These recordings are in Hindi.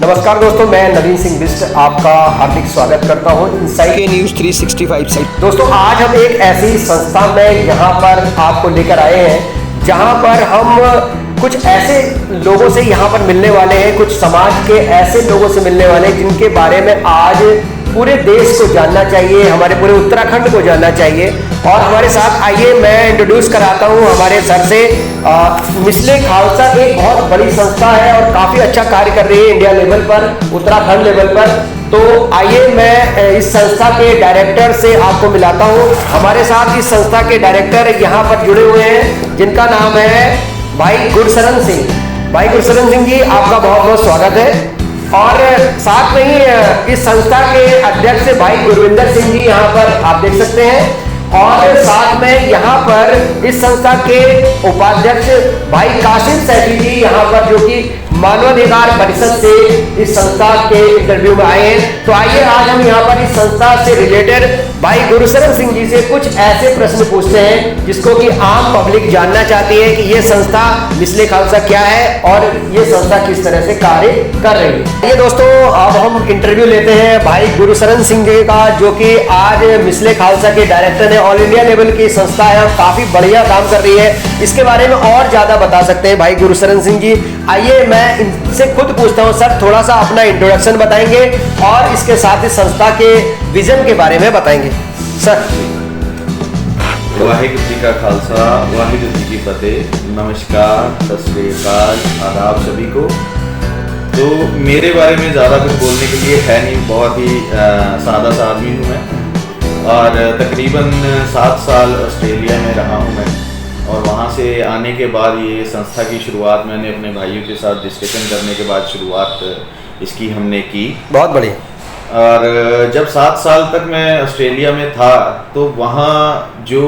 नमस्कार दोस्तों, मैं नवीन सिंह बिष्ट आपका हार्दिक स्वागत करता हूं इनसाइड के न्यूज़ 365 से। दोस्तों, आज हम एक ऐसी संस्था में यहाँ पर आपको लेकर आए हैं जहाँ पर हम कुछ ऐसे लोगों से यहाँ पर मिलने वाले हैं, कुछ समाज के ऐसे लोगों से मिलने वाले हैं जिनके बारे में आज पूरे देश को जानना चाहिए, हमारे पूरे उत्तराखंड को जानना चाहिए। और हमारे साथ आइए मैं इंट्रोड्यूस कराता हूँ हमारे सर से। मिसले खालसा एक बहुत बड़ी संस्था है और काफ़ी अच्छा कार्य कर रही है इंडिया लेवल पर, उत्तराखंड लेवल पर। तो आइए मैं इस संस्था के डायरेक्टर से आपको मिलाता हूँ। हमारे साथ इस संस्था के डायरेक्टर यहाँ पर जुड़े हुए हैं जिनका नाम है भाई गुरशरण सिंह। भाई गुरशरण सिंह जी, आपका बहुत बहुत स्वागत है। और साथ में ही इस संस्था के अध्यक्ष भाई गुरविंदर सिंह जी यहाँ पर आप देख सकते हैं। और साथ में यहाँ पर इस संस्था के उपाध्यक्ष भाई कासिम सैफी जी यहाँ पर, जो कि मानवाधिकार परिषद से इस संस्था के इंटरव्यू में आए हैं। तो आइए आज हम यहाँ पर इस संस्था से रिलेटेड भाई गुरशरण सिंह जी से कुछ ऐसे प्रश्न पूछते हैं जिसको कि आम पब्लिक जानना चाहती है कि ये संस्था मिसले खालसा क्या है और ये संस्था किस तरह से कार्य कर रही है। ये दोस्तों, अब हम इंटरव्यू लेते हैं भाई गुरशरण सिंह जी का, जो कि आज मिसले खालसा के डायरेक्टर है। ऑल इंडिया लेवल की संस्था है और काफी बढ़िया काम कर रही है। इसके बारे में और ज्यादा बता सकते हैं भाई गुरशरण सिंह जी। आइए मैं इनसे खुद पूछता हूँ। सर, थोड़ा सा अपना इंट्रोडक्शन बताएंगे और इसके साथ ही संस्था के विजन के बारे में बताएंगे। सर। वाहिगुरू जी का खालसा, वाहिगुरू जी की फतेह। नमस्कार, सत श्री अकाल, आदाब सभी को। तो मेरे बारे में ज़्यादा कुछ बोलने के लिए है नहीं, बहुत ही सादा सा आदमी हूँ मैं। और तकरीबन 7 साल ऑस्ट्रेलिया में रहा हूँ मैं। और वहाँ से आने के बाद ये संस्था की शुरुआत मैंने अपने भाइयों के साथ डिस्कशन करने के बाद शुरुआत इसकी हमने की। बहुत बढ़िया। और जब 7 साल तक मैं ऑस्ट्रेलिया में था तो वहाँ जो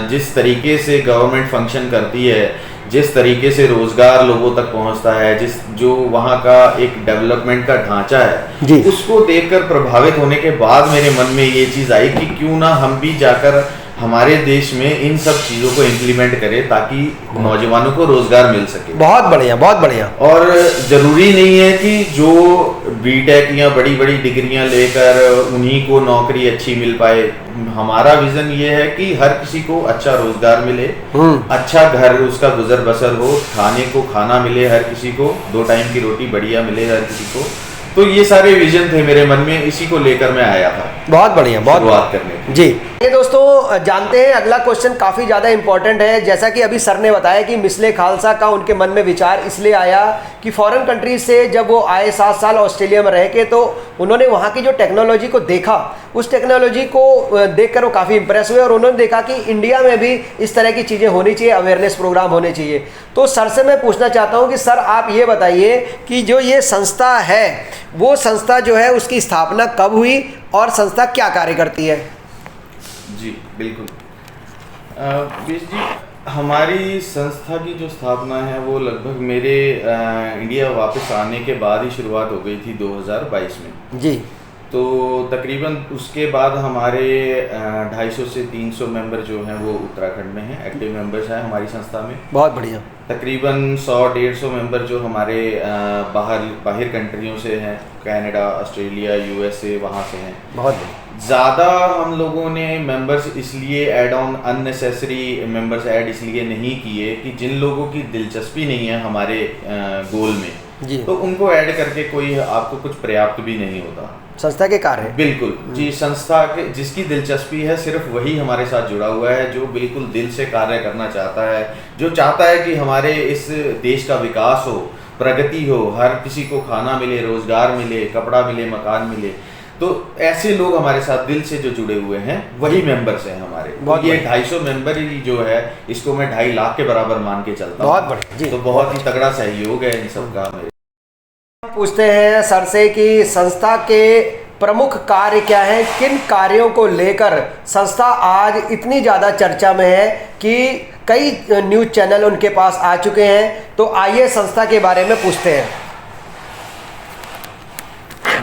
जिस तरीके से गवर्नमेंट फंक्शन करती है, जिस तरीके से रोज़गार लोगों तक पहुँचता है, जो वहाँ का एक डेवलपमेंट का ढांचा है, उसको देखकर प्रभावित होने के बाद मेरे मन में ये चीज़ आई कि क्यों ना हम भी जाकर हमारे देश में इन सब चीज़ों को इम्प्लीमेंट करें ताकि नौजवानों को रोजगार मिल सके। बहुत बढ़िया, बहुत बढ़िया। और ज़रूरी नहीं है कि जो बीटेक या बड़ी बड़ी डिग्रियां लेकर उन्हीं को नौकरी अच्छी मिल पाए। हमारा विजन ये है कि हर किसी को अच्छा रोजगार मिले, अच्छा घर उसका गुजर बसर हो, खाने को खाना मिले हर किसी को, 2 टाइम की रोटी बढ़िया मिले हर किसी को। तो ये सारे विजन थे मेरे मन में, इसी को लेकर मैं आया था। बहुत बढ़िया, बहुत शुरुआत करने जी। ये दोस्तों जानते हैं, अगला क्वेश्चन काफ़ी ज़्यादा इंपॉर्टेंट है। जैसा कि अभी सर ने बताया कि मिसले खालसा का उनके मन में विचार इसलिए आया कि फॉरेन कंट्रीज से जब वो आए, 7 साल ऑस्ट्रेलिया में रह के, तो उन्होंने वहाँ की जो टेक्नोलॉजी को देखा, उस टेक्नोलॉजी को देखकर वो काफ़ी इंप्रेस हुए और उन्होंने देखा कि इंडिया में भी इस तरह की चीज़ें होनी चाहिए, अवेयरनेस प्रोग्राम होने चाहिए। तो सर से मैं पूछना चाहता हूँ कि सर आप ये बताइए कि जो ये संस्था है, वो संस्था जो है उसकी स्थापना कब हुई और संस्था क्या कार्य करती है? जी बिल्कुल। बीस जी, हमारी संस्था की जो स्थापना है वो लगभग मेरे इंडिया वापस आने के बाद ही शुरुआत हो गई थी 2022 में जी। तो तकरीबन उसके बाद हमारे 250 से 300 मेंबर जो हैं वो उत्तराखंड में हैं, एक्टिव मेंबर्स हैं हमारी संस्था में। बहुत बढ़िया। तकरीबन 100-150 मेंबर जो हमारे बाहर कंट्रियों से हैं, कनाडा, ऑस्ट्रेलिया, यूएसए, वहाँ से हैं। बहुत ज़्यादा हम लोगों ने मेंबर्स इसलिए add on unnecessary members add इसलिए नहीं किए कि जिन लोगों की दिलचस्पी नहीं है हमारे गोल में जी, तो उनको ऐड करके कोई आपको कुछ पर्याप्त भी नहीं होता संस्था के कार्य। बिल्कुल जी, संस्था के जिसकी दिलचस्पी है सिर्फ वही हमारे साथ जुड़ा हुआ है, जो बिल्कुल दिल से कार्य करना चाहता है, जो चाहता है कि हमारे इस देश का विकास हो, प्रगति हो, हर किसी को खाना मिले, रोजगार मिले, कपड़ा मिले, मकान मिले। तो ऐसे लोग हमारे साथ दिल से जो जुड़े हुए हैं वही मेंबर्स हैं हमारे। तो ये 250 मेंबर ही जो है, इसको मैं 2.5 लाख के बराबर मान के चलता हूँ। बहुत बढ़िया। तो बहुत ही तगड़ा सहयोग है इन सब का। पूछते हैं सर से कि संस्था के प्रमुख कार्य क्या हैं, किन कार्यों को लेकर संस्था आज इतनी ज़्यादा चर्चा में है कि कई न्यूज़ चैनल उनके पास आ चुके हैं। तो आइए संस्था के बारे में पूछते हैं।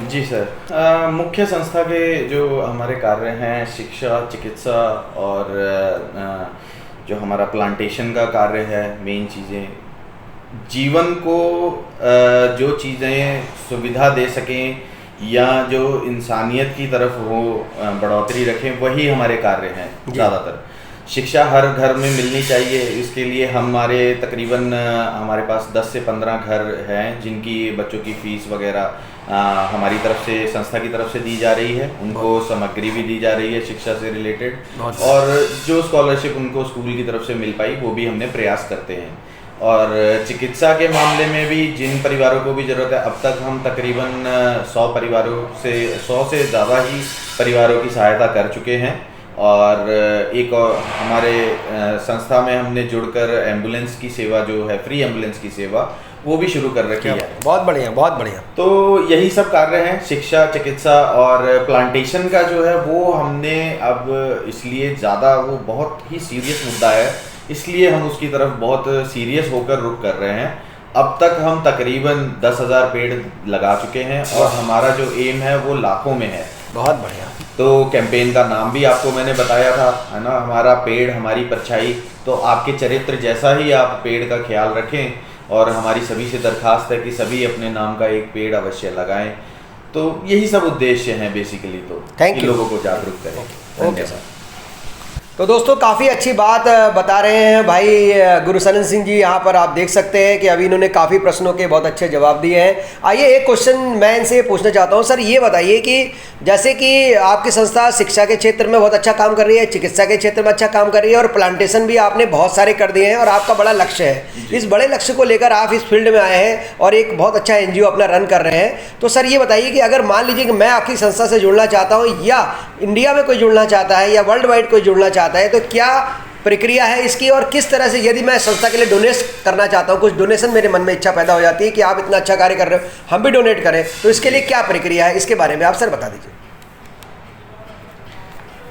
जी सर, मुख्य संस्था के जो हमारे कार्य हैं शिक्षा, चिकित्सा और जो हमारा प्लांटेशन का कार्य है, मेन चीज़ें जीवन को जो चीज़ें सुविधा दे सकें या जो इंसानियत की तरफ वो बढ़ोतरी रखें, वही हमारे कार्य हैं ज़्यादातर। शिक्षा हर घर में मिलनी चाहिए, इसके लिए तकरीबन हमारे पास 10 से 15 घर हैं जिनकी बच्चों की फ़ीस वगैरह हमारी तरफ से, संस्था की तरफ से दी जा रही है। उनको सामग्री भी दी जा रही है शिक्षा से रिलेटेड, और जो स्कॉलरशिप उनको स्कूल की तरफ से मिल पाई वो भी हमने प्रयास करते हैं। और चिकित्सा के मामले में भी जिन परिवारों को भी ज़रूरत है, अब तक हम तकरीबन 100 से ज़्यादा ही परिवारों की सहायता कर चुके हैं। और एक और हमारे संस्था में हमने जुड़कर एम्बुलेंस की सेवा जो है, फ्री एम्बुलेंस की सेवा, वो भी शुरू कर रखी है। बहुत बढ़िया, बहुत बढ़िया। तो यही सब कार्य हैं, शिक्षा, चिकित्सा और प्लांटेशन का जो है वो हमने अब इसलिए ज़्यादा, वो बहुत ही सीरियस मुद्दा है, इसलिए हम उसकी तरफ बहुत सीरियस होकर रुख कर रहे हैं। अब तक हम तकरीबन 10,000 पेड़ लगा चुके हैं और हमारा जो एम है वो लाखों में है। बहुत बढ़िया। तो कैंपेन का नाम भी आपको मैंने बताया था, है ना, हमारा पेड़ हमारी परछाई। तो आपके चरित्र जैसा ही आप पेड़ का ख्याल रखें, और हमारी सभी से दरखास्त है कि सभी अपने नाम का एक पेड़ अवश्य लगाएं। तो यही सब उद्देश्य हैं बेसिकली, तो थैंक यू। लोगों को जागरूक करें। Okay sir. तो दोस्तों काफ़ी अच्छी बात बता रहे हैं भाई गुरशरण सिंह जी। यहाँ पर आप देख सकते हैं कि अभी इन्होंने काफ़ी प्रश्नों के बहुत अच्छे जवाब दिए हैं। आइए एक क्वेश्चन मैं इनसे पूछना चाहता हूँ। सर ये बताइए कि जैसे कि आपकी संस्था शिक्षा के क्षेत्र में बहुत अच्छा काम कर रही है, चिकित्सा के क्षेत्र में अच्छा काम कर रही है, और प्लांटेशन भी आपने बहुत सारे कर दिए हैं और आपका बड़ा लक्ष्य है। इस बड़े लक्ष्य को लेकर आप इस फील्ड में आए हैं और एक बहुत अच्छा NGO अपना रन कर रहे हैं। तो सर ये बताइए कि अगर मान लीजिए कि मैं आपकी संस्था से जुड़ना चाहता हूँ, या इंडिया में कोई जुड़ना चाहता है, या वर्ल्ड वाइड कोई जुड़ना चाहता है, तो क्या प्रक्रिया है इसकी, और किस तरह से, यदि मैं संस्था के लिए डोनेट करना चाहता हूँ, कुछ डोनेशन मेरे मन में इच्छा पैदा हो जाती है कि आप इतना अच्छा कार्य कर रहे हो, हम भी डोनेट करें, तो इसके लिए क्या प्रक्रिया है, इसके बारे में आप सर बता दीजिए।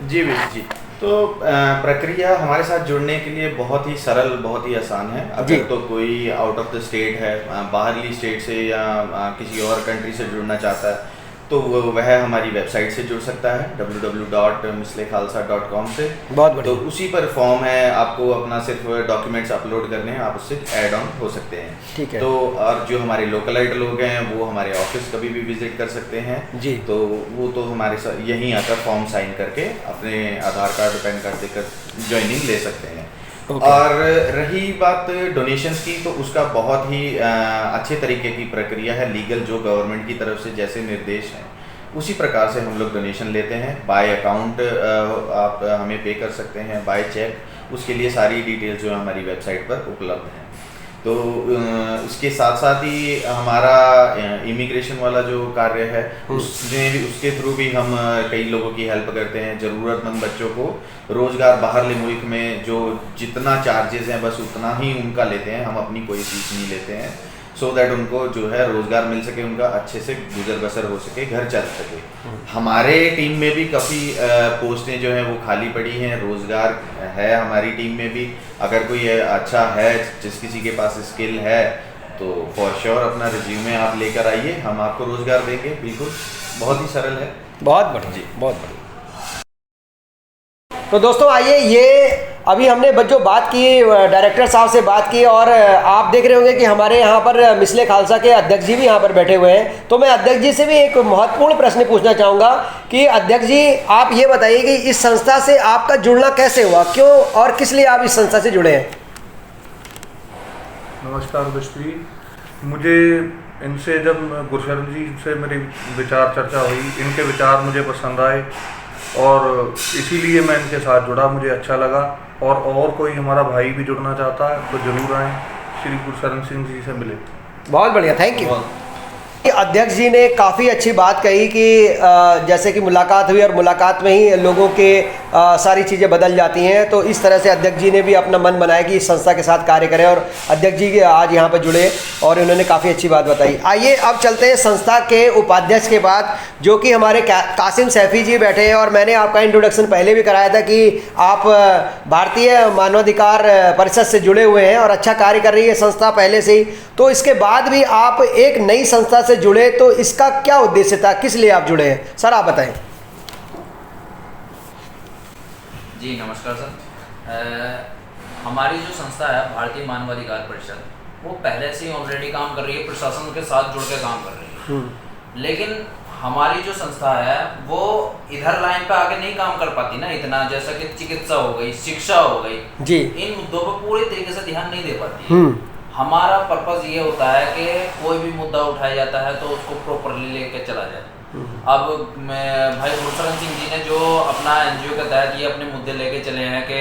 जी। तो प्रक्रिया हमारे साथ जुड़ने के लिए बहुत ही सरल, बहुत ही आसान है। अगर तो कोई आउट ऑफ द स्टेट है, बाहरली स्टेट से या किसी और कंट्री से जुड़ना चाहता है, तो वह हमारी वेबसाइट से जुड़ सकता है www.mislekhalsa.com से। बहुत बढ़िया। तो उसी पर फॉर्म है, आपको अपना सिर्फ डॉक्यूमेंट्स अपलोड करने हैं, आप उससे ऐड ऑन हो सकते हैं। ठीक है। तो और जो हमारे लोकलाइट लोग हैं वो हमारे ऑफिस कभी भी विजिट कर सकते हैं जी। तो वो तो हमारे साथ यहीं आकर फॉर्म साइन करके अपने आधार कार्ड, पैन कार्ड देकर ज्वाइनिंग ले सकते हैं। और रही बात डोनेशंस की, तो उसका बहुत ही अच्छे तरीके की प्रक्रिया है। लीगल जो गवर्नमेंट की तरफ से जैसे निर्देश हैं उसी प्रकार से हम लोग डोनेशन लेते हैं। बाय अकाउंट आप हमें पे कर सकते हैं, बाय चेक, उसके लिए सारी डिटेल्स जो है हमारी वेबसाइट पर उपलब्ध हैं। तो इसके साथ साथ ही हमारा इमिग्रेशन वाला जो कार्य है उसके थ्रू भी हम कई लोगों की हेल्प करते हैं। ज़रूरतमंद बच्चों को रोज़गार बाहरले मुल्क में जो जितना चार्जेस हैं बस उतना ही उनका लेते हैं, हम अपनी कोई फीस नहीं लेते हैं, सो दैट उनको जो है रोज़गार मिल सके, उनका अच्छे से गुजर बसर हो सके, घर चल सके। हमारे टीम में भी काफ़ी पोस्टें जो हैं वो खाली पड़ी हैं, रोज़गार है हमारी टीम में भी। अगर कोई अच्छा है, जिस किसी के पास स्किल है, तो फॉर श्योर अपना रिज्यूमे आप लेकर आइए, हम आपको रोज़गार देंगे। बिल्कुल, बहुत ही सरल है। बहुत बढ़िया जी, बहुत बढ़िया। तो दोस्तों आइए, ये अभी हमने जो बात की, डायरेक्टर साहब से बात की, और आप देख रहे होंगे कि हमारे यहाँ पर मिसले खालसा के अध्यक्ष जी भी यहाँ पर बैठे हुए हैं। तो मैं अध्यक्ष जी से भी एक महत्वपूर्ण प्रश्न पूछना चाहूँगा कि अध्यक्ष जी आप ये बताइए कि इस संस्था से आपका जुड़ना कैसे हुआ, क्यों और किस लिए आप इस संस्था से जुड़े हैं? नमस्कार दोस्तों, मुझे इनसे जब गुरशरण जी से मेरी विचार चर्चा हुई, इनके विचार मुझे पसंद आए और इसीलिए मैं इनके साथ जुड़ा, मुझे अच्छा लगा। और कोई हमारा भाई भी जुड़ना चाहता है तो ज़रूर आएँ, श्री गुरशरण सिंह जी से मिले। बहुत बढ़िया, थैंक यू। अध्यक्ष जी ने काफ़ी अच्छी बात कही कि जैसे कि मुलाकात हुई और मुलाकात में ही लोगों के सारी चीज़ें बदल जाती हैं। तो इस तरह से अध्यक्ष जी ने भी अपना मन बनाया कि इस संस्था के साथ कार्य करें, और अध्यक्ष जी आज यहाँ पर जुड़े और उन्होंने काफ़ी अच्छी बात बताई। आइए अब चलते हैं संस्था के उपाध्यक्ष के बाद, जो कि हमारे कासिम सैफी जी बैठे हैं। और मैंने आपका इंट्रोडक्शन पहले भी कराया था कि आप भारतीय मानवाधिकार परिषद से जुड़े हुए हैं और अच्छा कार्य कर रही है संस्था पहले से ही। तो इसके बाद भी आप एक नई संस्था से जुड़े, तो इसका क्या उद्देश्य था, किस लिए आप जुड़े हैं, सर आप बताएं। जी नमस्कार सर। हमारी जो संस्था है भारतीय मानवाधिकार परिषद, वो पहले से ही ऑलरेडी काम कर रही है, प्रशासन के साथ जुड़ के काम कर रही है। लेकिन हमारी जो संस्था है वो इधर लाइन पे आके नहीं काम कर पाती ना इतना, जैसा कि चिकित्सा हो गई, शिक्षा हो गई जी, इन मुद्दों पर पूरे तरीके से ध्यान नहीं दे पाती। हमारा पर्पस ये होता है कि कोई भी मुद्दा उठाया जाता है तो उसको प्रॉपरली लेके चला जाए। अब भाई गुरशरण सिंह जी ने जो अपना एनजीओ के तहत ये अपने मुद्दे लेके चले हैं कि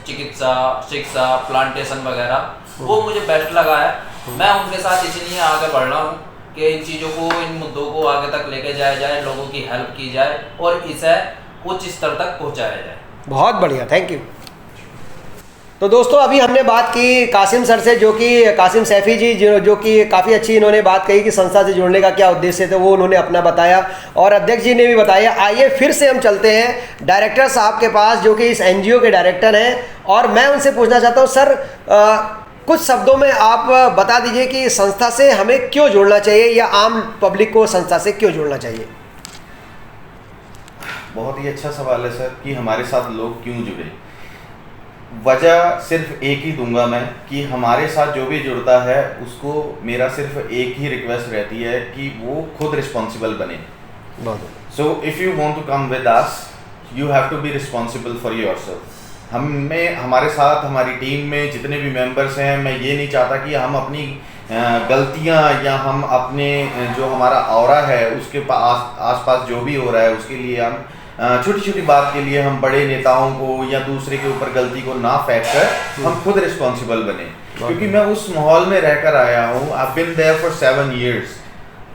चिकित्सा, शिक्षा, प्लांटेशन वगैरह, वो मुझे बेस्ट लगा है। मैं उनके साथ इसलिए आगे बढ़ रहा हूँ कि इन चीज़ों को, इन मुद्दों को आगे तक लेके जाया जाए, लोगों की हेल्प की जाए और इसे उच्च स्तर तक पहुँचाया जाए। बहुत बढ़िया, थैंक यू। तो दोस्तों अभी हमने बात की कासिम सर से, जो कि कासिम सैफी जी जो कि काफ़ी अच्छी इन्होंने बात कही कि संस्था से जुड़ने का क्या उद्देश्य था, वो उन्होंने अपना बताया और अध्यक्ष जी ने भी बताया। आइए फिर से हम चलते हैं डायरेक्टर साहब के पास, जो कि इस एनजीओ के डायरेक्टर हैं, और मैं उनसे पूछना चाहता हूँ सर, कुछ शब्दों में आप बता दीजिए कि संस्था से हमें क्यों जुड़ना चाहिए या आम पब्लिक को संस्था से क्यों जुड़ना चाहिए। बहुत ही अच्छा सवाल है सर कि हमारे साथ लोग क्यों जुड़े। वजह सिर्फ एक ही दूंगा मैं कि हमारे साथ जो भी जुड़ता है उसको मेरा सिर्फ एक ही रिक्वेस्ट रहती है कि वो खुद रिस्पॉन्सिबल बने। So if you want to come with us you have to be responsible for yourself. हमारे साथ हमारी टीम में जितने भी मेंबर्स हैं, मैं ये नहीं चाहता कि हम अपनी गलतियां या हम अपने जो हमारा ऑरा है उसके आसपास जो भी हो रहा है उसके लिए हम छोटी छोटी बात के लिए हम बड़े नेताओं को या दूसरे के ऊपर गलती को ना फेंक कर हम खुद रिस्पॉन्सिबल बने। क्योंकि मैं उस माहौल में रहकर आया हूँ। I been there for 7 years।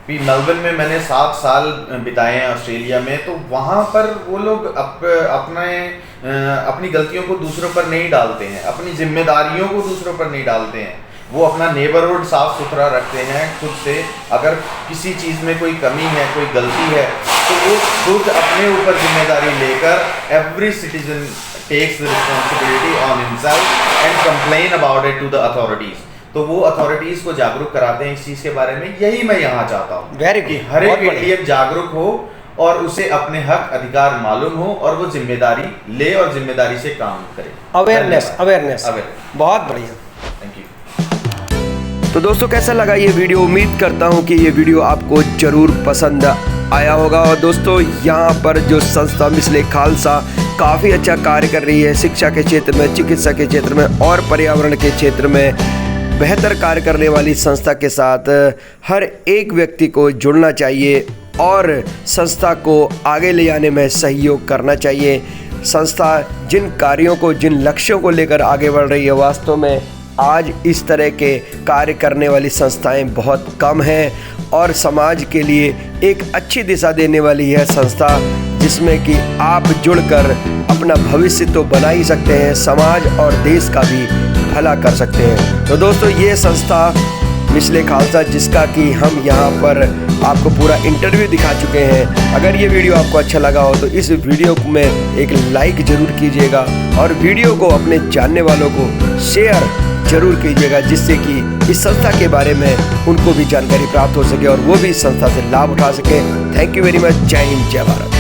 भी मेलबर्न में मैंने 7 साल बिताए हैं ऑस्ट्रेलिया में, तो वहाँ पर वो लोग अपनी गलतियों को दूसरों पर नहीं डालते हैं, अपनी जिम्मेदारियों को दूसरों पर नहीं डालते हैं। वो अपना नेबरहुड साफ सुथरा रखते हैं खुद से। अगर किसी चीज़ में कोई कमी है, कोई गलती है, तो वो खुद अपने ऊपर जिम्मेदारी लेकर every citizen takes the responsibility on himself and complain about it to the authorities. तो वो अथॉरिटीज़ को जागरूक कराते हैं इस चीज़ के बारे में। यही मैं यहाँ चाहता हूँ कि हर एक इंडियन जागरूक हो और उसे अपने हक अधिकार मालूम हो और वो जिम्मेदारी ले और जिम्मेदारी से काम करे। अवेयरनेस बहुत बढ़िया, थैंक यू। तो दोस्तों कैसा लगा ये वीडियो? उम्मीद करता हूँ कि ये वीडियो आपको ज़रूर पसंद आया होगा। और दोस्तों यहाँ पर जो संस्था मिसले खालसा काफ़ी अच्छा कार्य कर रही है, शिक्षा के क्षेत्र में, चिकित्सा के क्षेत्र में और पर्यावरण के क्षेत्र में बेहतर कार्य करने वाली संस्था के साथ हर एक व्यक्ति को जुड़ना चाहिए और संस्था को आगे ले जाने में सहयोग करना चाहिए। संस्था जिन कार्यों को, जिन लक्ष्यों को लेकर आगे बढ़ रही है, वास्तव में आज इस तरह के कार्य करने वाली संस्थाएं बहुत कम हैं और समाज के लिए एक अच्छी दिशा देने वाली है संस्था, जिसमें कि आप जुड़कर अपना भविष्य तो बना ही सकते हैं, समाज और देश का भी भला कर सकते हैं। तो दोस्तों ये संस्था मिसले खालसा, जिसका कि हम यहाँ पर आपको पूरा इंटरव्यू दिखा चुके हैं। अगर ये वीडियो आपको अच्छा लगा हो तो इस वीडियो में एक लाइक ज़रूर कीजिएगा और वीडियो को अपने जानने वालों को शेयर जरूर कीजिएगा, जिससे कि इस संस्था के बारे में उनको भी जानकारी प्राप्त हो सके और वो भी इस संस्था से लाभ उठा सके। Thank you very much. जय हिंद, जय भारत।